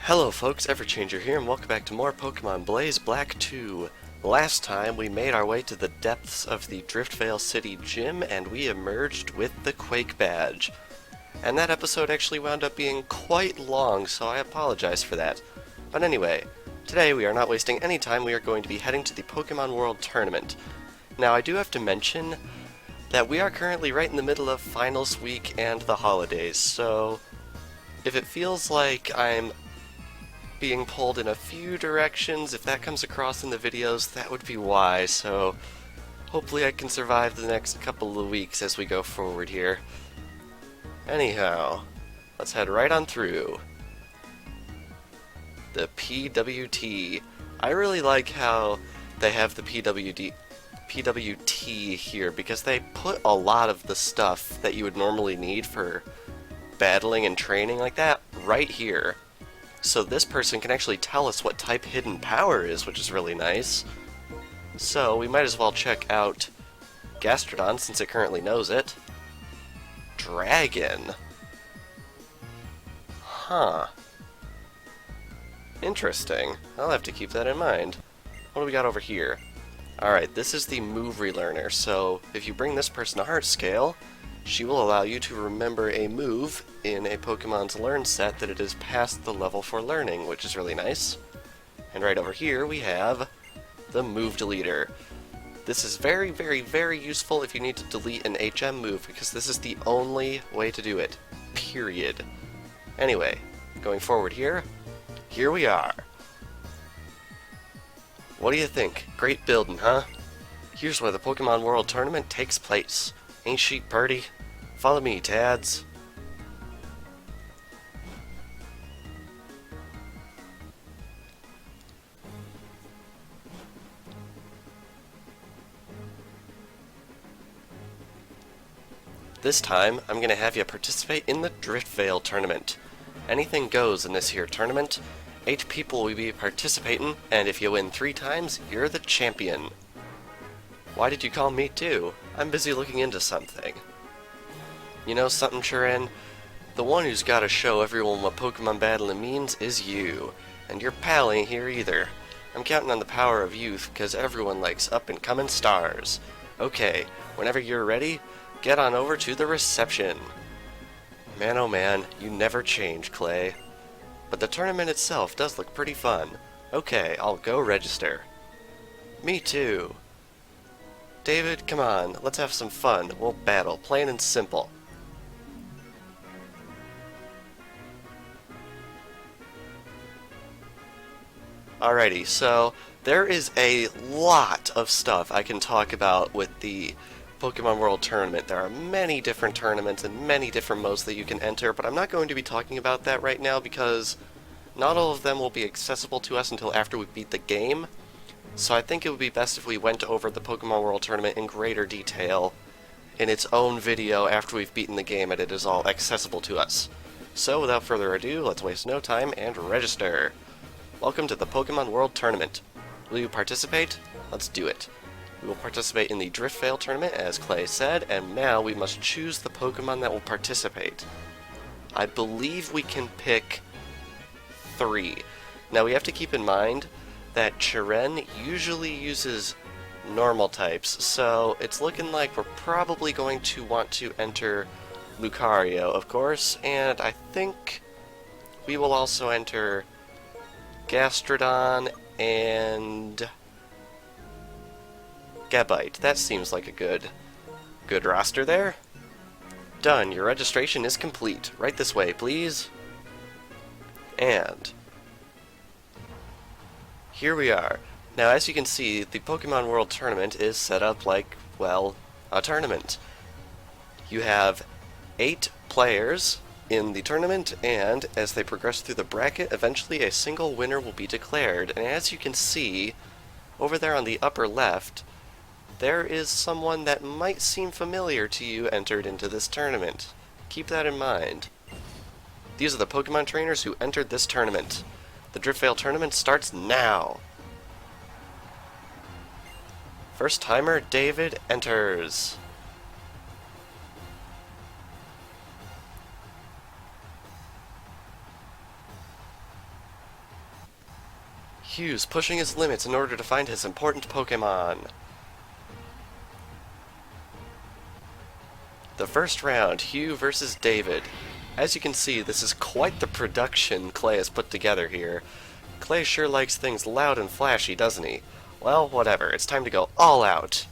Hello folks, Everchanger here, and welcome back to more Pokemon Blaze Black 2. Last time we made our way to the depths of the Driftveil City Gym, and we emerged with the Quake Badge. And that episode actually wound up being quite long, so I apologize for that. But anyway, today we are not wasting any time, we are going to be heading to the Pokémon World Tournament. Now I do have to mention that we are currently right in the middle of Finals Week and the holidays, so if it feels like I'm being pulled in a few directions, if that comes across in the videos, that would be why, so hopefully I can survive the next couple of weeks as we go forward here. Anyhow, let's head right on through. The PWT. I really like how they have the PWT here, because they put a lot of the stuff that you would normally need for battling and training like that right here. So this person can actually tell us what type Hidden Power is, which is really nice. So we might as well check out Gastrodon since it currently knows it. Dragon. Huh. Interesting. I'll have to keep that in mind. What do we got over here? Alright, this is the Move Relearner, so if you bring this person to Heart Scale, she will allow you to remember a move in a Pokemon's Learn set that it is past the level for learning, which is really nice. And right over here we have the Move Deleter. This is very, very, very useful if you need to delete an HM move, because this is the only way to do it. Period. Anyway, going forward here we are. What do you think? Great building, huh? Here's where the Pokemon World Tournament takes place. Ain't she purty? Follow me, Tads. This time, I'm gonna have you participate in the Driftveil tournament. Anything goes in this here tournament. 8 people will be participating, and if you win 3 times, you're the champion. Why did you call me too? I'm busy looking into something. You know something, Chirin? The one who's gotta show everyone what Pokemon battling means is you. And your pal ain't here either. I'm counting on the power of youth, because everyone likes up-and-coming stars. Okay, whenever you're ready, get on over to the reception. Man oh man, you never change, Clay. But the tournament itself does look pretty fun. Okay, I'll go register. Me too. David, come on, let's have some fun. We'll battle, plain and simple. Alrighty, so there is a lot of stuff I can talk about with the Pokemon World Tournament. There are many different tournaments and many different modes that you can enter, but I'm not going to be talking about that right now because not all of them will be accessible to us until after we beat the game. So I think it would be best if we went over the Pokemon World Tournament in greater detail in its own video after we've beaten the game and it is all accessible to us. So without further ado, let's waste no time and register. Welcome to the Pokemon World Tournament. Will you participate? Let's do it. We will participate in the Driftveil tournament, as Clay said, and now we must choose the Pokemon that will participate. I believe we can pick 3. Now we have to keep in mind that Chirin usually uses normal types, so it's looking like we're probably going to want to enter Lucario, of course, and I think we will also enter Gastrodon and Gabite. That seems like a good roster there. Done. Your registration is complete. Right this way, please. And here we are. Now, as you can see, the Pokemon World Tournament is set up like, well, a tournament. You have 8 players in the tournament, and as they progress through the bracket, eventually a single winner will be declared. And as you can see, over there on the upper left, there is someone that might seem familiar to you entered into this tournament. Keep that in mind. These are the Pokemon trainers who entered this tournament. The Driftveil tournament starts now. First timer David enters. Hugh's pushing his limits in order to find his important Pokémon. The first round, Hugh versus David. As you can see, this is quite the production Clay has put together here. Clay sure likes things loud and flashy, doesn't he? Well, whatever, it's time to go all out.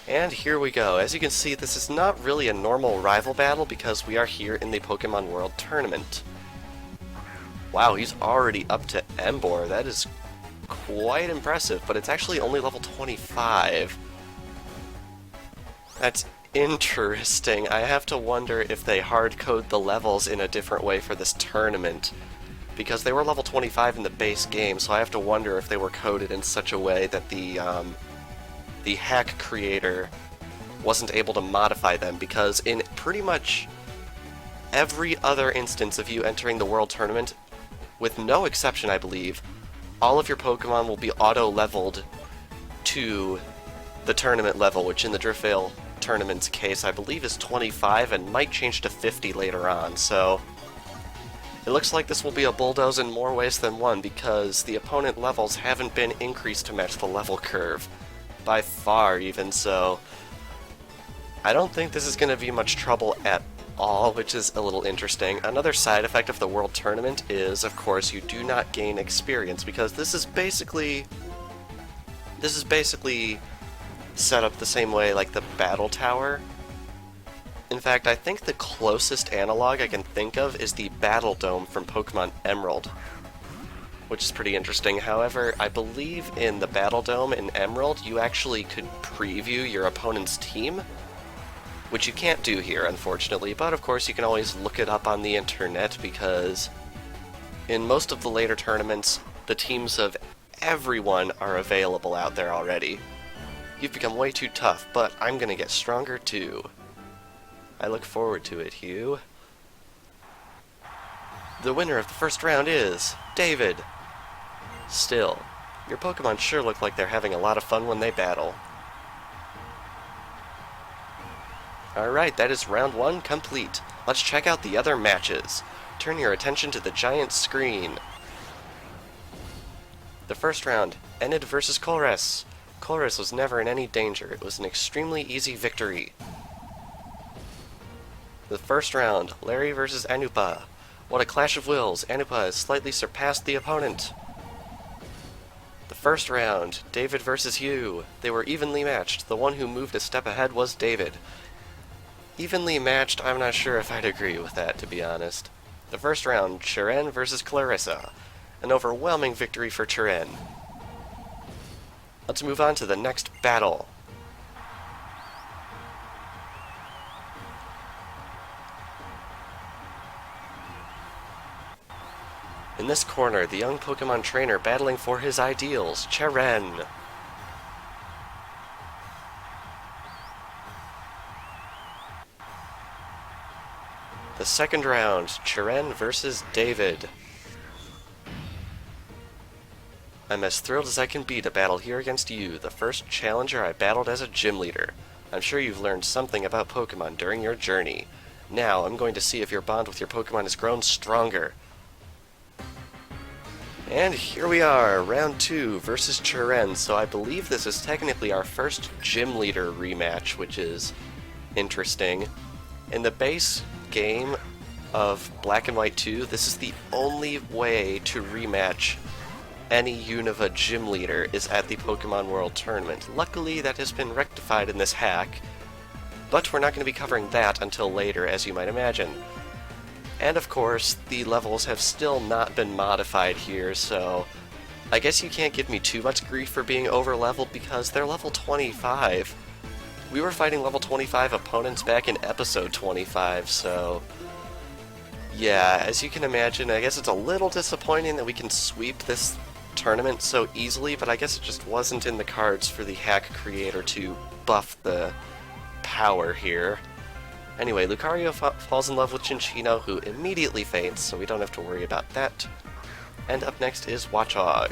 And here we go. As you can see, this is not really a normal rival battle because we are here in the Pokémon World Tournament. Wow, he's already up to Emboar. That is quite impressive, but it's actually only level 25. That's interesting. I have to wonder if they hard-code the levels in a different way for this tournament, because they were level 25 in the base game, so I have to wonder if they were coded in such a way that the hack creator wasn't able to modify them, because in pretty much every other instance of you entering the World Tournament, with no exception I believe, all of your Pokemon will be auto-leveled to the tournament level, which in the Driftveil tournament's case I believe is 25 and might change to 50 later on, so it looks like this will be a bulldoze in more ways than one because the opponent levels haven't been increased to match the level curve. By far, even, so I don't think this is going to be much trouble at all, which is a little interesting. Another side effect of the World Tournament is, of course, you do not gain experience, because this is basically set up the same way like the Battle Tower. In fact, I think the closest analog I can think of is the Battle Dome from Pokemon Emerald, which is pretty interesting. However, I believe in the Battle Dome in Emerald, you actually could preview your opponent's team, which you can't do here, unfortunately, but of course you can always look it up on the internet, because in most of the later tournaments, the teams of everyone are available out there already. You've become way too tough, but I'm gonna get stronger too. I look forward to it, Hugh. The winner of the first round is David. Still, your Pokemon sure look like they're having a lot of fun when they battle. Alright, that is round 1 complete. Let's check out the other matches. Turn your attention to the giant screen. The first round, Enid versus Colress. Colress was never in any danger. It was an extremely easy victory. The first round, Larry versus Anupa. What a clash of wills. Anupa has slightly surpassed the opponent. The first round, David versus Hugh. They were evenly matched. The one who moved a step ahead was David. Evenly matched, I'm not sure if I'd agree with that, to be honest. The first round, Chiren versus Clarissa. An overwhelming victory for Chiren. Let's move on to the next battle. In this corner, the young Pokemon trainer battling for his ideals, Chiren. The second round, Chiren versus David. I'm as thrilled as I can be to battle here against you, the first challenger I battled as a gym leader. I'm sure you've learned something about Pokemon during your journey. Now, I'm going to see if your bond with your Pokemon has grown stronger. And here we are, round 2 versus Chiren, so I believe this is technically our first gym leader rematch, which is interesting. In the base game of Black and White 2, this is the only way to rematch any Unova gym leader is at the Pokémon World Tournament. Luckily, that has been rectified in this hack, but we're not going to be covering that until later, as you might imagine. And of course, the levels have still not been modified here, so I guess you can't give me too much grief for being over-leveled because they're level 25. We were fighting level 25 opponents back in episode 25, so yeah, as you can imagine, I guess it's a little disappointing that we can sweep this tournament so easily, but I guess it just wasn't in the cards for the hack creator to buff the power here. Anyway, Lucario falls in love with Cinccino, who immediately faints, so we don't have to worry about that. And up next is Watchog.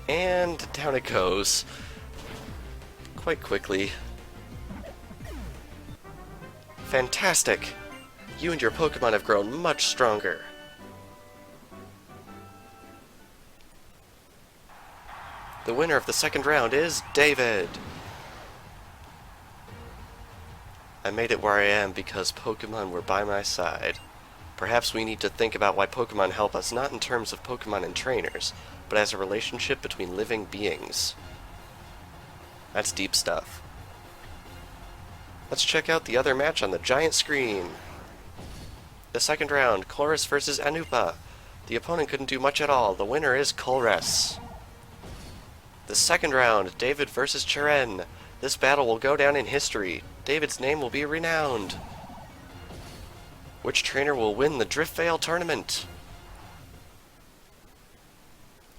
And down it goes. Quite quickly. Fantastic! You and your Pokemon have grown much stronger. The winner of the second round is David. I made it where I am because Pokemon were by my side. Perhaps we need to think about why Pokemon help us not in terms of Pokemon and trainers, but as a relationship between living beings. That's deep stuff. Let's check out the other match on the giant screen. The second round, Colress versus Anupa. The opponent couldn't do much at all. The winner is Colress. The second round, David versus Cheren. This battle will go down in history. David's name will be renowned. Which trainer will win the Driftveil tournament?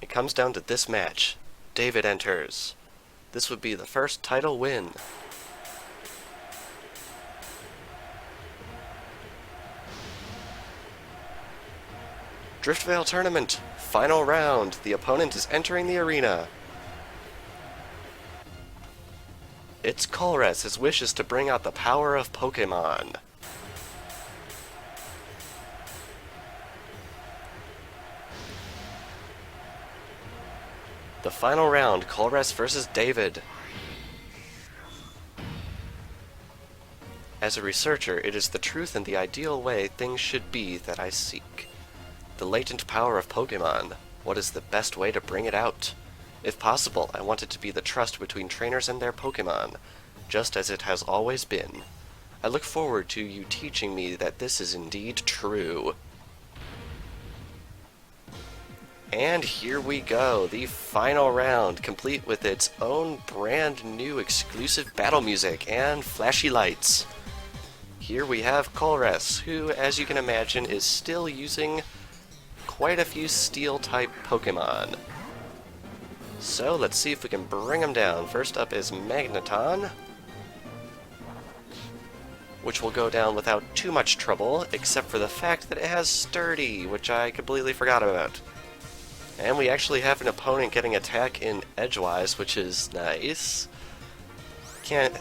It comes down to this match. David enters. This would be the first title win. Driftveil tournament, final round. The opponent is entering the arena. It's Colress. His wish is to bring out the power of Pokémon. The final round, Colress versus David. As a researcher, it is the truth and the ideal way things should be that I seek. The latent power of Pokémon. What is the best way to bring it out? If possible, I want it to be the trust between trainers and their Pokémon, just as it has always been. I look forward to you teaching me that this is indeed true. And here we go, the final round, complete with its own brand new exclusive battle music and flashy lights. Here we have Colress, who, as you can imagine, is still using quite a few Steel-type Pokemon. So let's see if we can bring them down. First up is Magneton, which will go down without too much trouble, except for the fact that it has Sturdy, which I completely forgot about. And we actually have an opponent getting attack in Edgewise, which is nice. Can't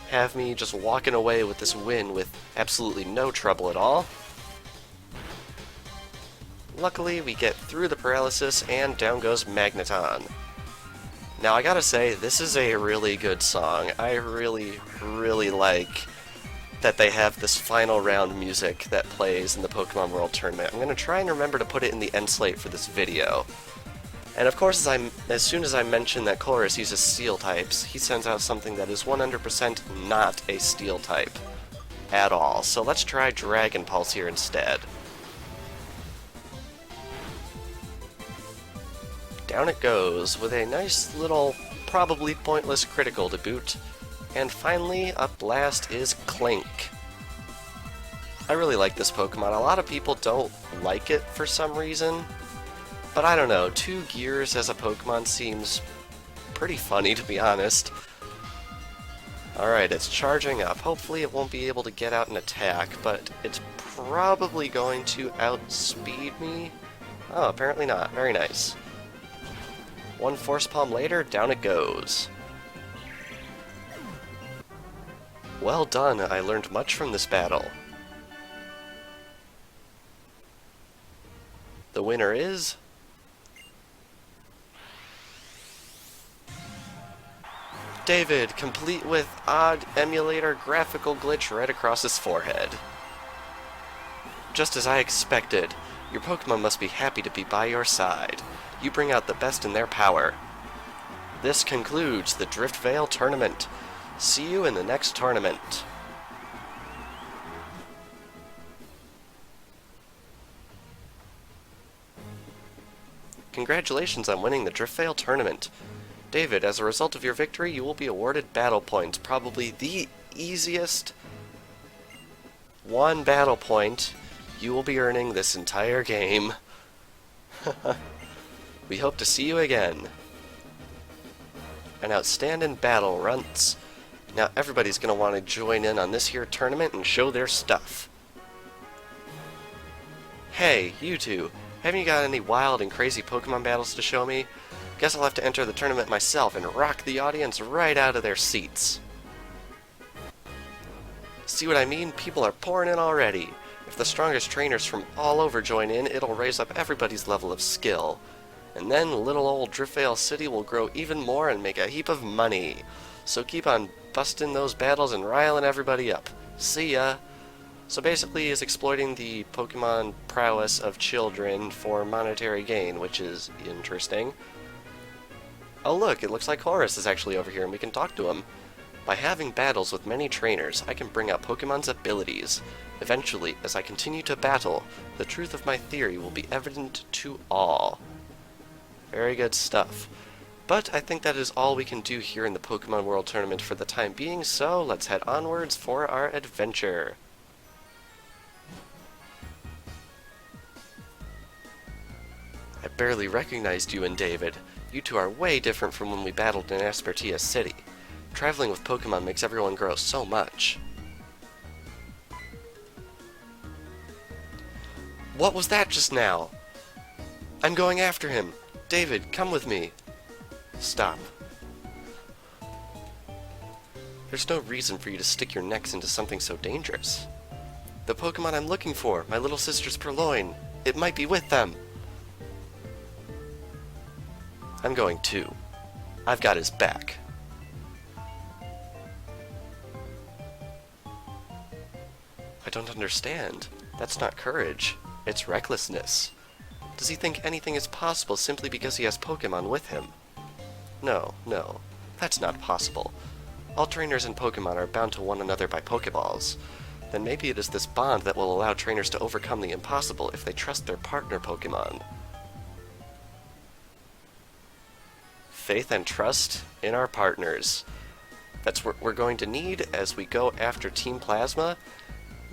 have me just walking away with this win with absolutely no trouble at all. Luckily, we get through the paralysis, and down goes Magneton. Now, I gotta say, this is a really good song. I really, really like that they have this final round music that plays in the Pokémon World Tournament. I'm gonna try and remember to put it in the end slate for this video. And of course, as soon as I mention that Colress uses Steel types, he sends out something that is 100% not a Steel type at all. So let's try Dragon Pulse here instead. Down it goes, with a nice little, probably pointless critical to boot. And finally, up last is Clink. I really like this Pokemon. A lot of people don't like it for some reason, but I don't know, 2 gears as a Pokemon seems pretty funny, to be honest. Alright, it's charging up. Hopefully it won't be able to get out and attack, but it's probably going to outspeed me. Oh, apparently not. Very nice. One Force Palm later, down it goes. Well done, I learned much from this battle. The winner is... David, complete with odd emulator graphical glitch right across his forehead. Just as I expected, your Pokemon must be happy to be by your side. You bring out the best in their power. This concludes the Driftveil tournament. See you in the next tournament. Congratulations on winning the Driftveil tournament. David, as a result of your victory, you will be awarded battle points. Probably the easiest 1 battle point you will be earning this entire game. We hope to see you again. An outstanding battle, Runts. Now everybody's going to want to join in on this here tournament and show their stuff. Hey, you two, haven't you got any wild and crazy Pokemon battles to show me? Guess I'll have to enter the tournament myself and rock the audience right out of their seats. See what I mean? People are pouring in already. If the strongest trainers from all over join in, it'll raise up everybody's level of skill. And then little old Driftveil City will grow even more and make a heap of money. So keep on busting those battles and riling everybody up. See ya! So basically he's exploiting the Pokemon prowess of children for monetary gain, which is interesting. Oh look, it looks like Horus is actually over here and we can talk to him. By having battles with many trainers, I can bring out Pokemon's abilities. Eventually, as I continue to battle, the truth of my theory will be evident to all. Very good stuff. But I think that is all we can do here in the Pokémon World Tournament for the time being, so let's head onwards for our adventure. I barely recognized you and David. You two are way different from when we battled in Aspertia City. Traveling with Pokemon makes everyone grow so much. What was that just now? I'm going after him. David, come with me. Stop. There's no reason for you to stick your necks into something so dangerous. The Pokemon I'm looking for, my little sister's Purloin. It might be with them. I'm going too. I've got his back. I don't understand. That's not courage. It's recklessness. Does he think anything is possible simply because he has Pokemon with him? No, that's not possible. All trainers and Pokemon are bound to one another by Pokeballs. Then maybe it is this bond that will allow trainers to overcome the impossible if they trust their partner Pokemon. Faith and trust in our partners. That's what we're going to need as we go after Team Plasma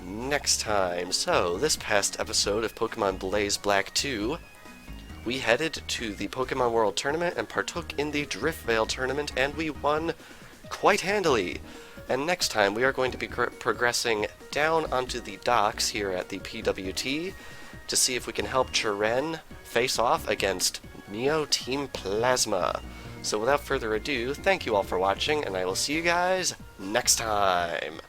next time. So, this past episode of Pokemon Blaze Black 2, we headed to the Pokemon World Tournament and partook in the Driftveil Tournament, and we won quite handily. And next time, we are going to be progressing down onto the docks here at the PWT to see if we can help Chiren face off against Neo Team Plasma. So without further ado, thank you all for watching, and I will see you guys next time.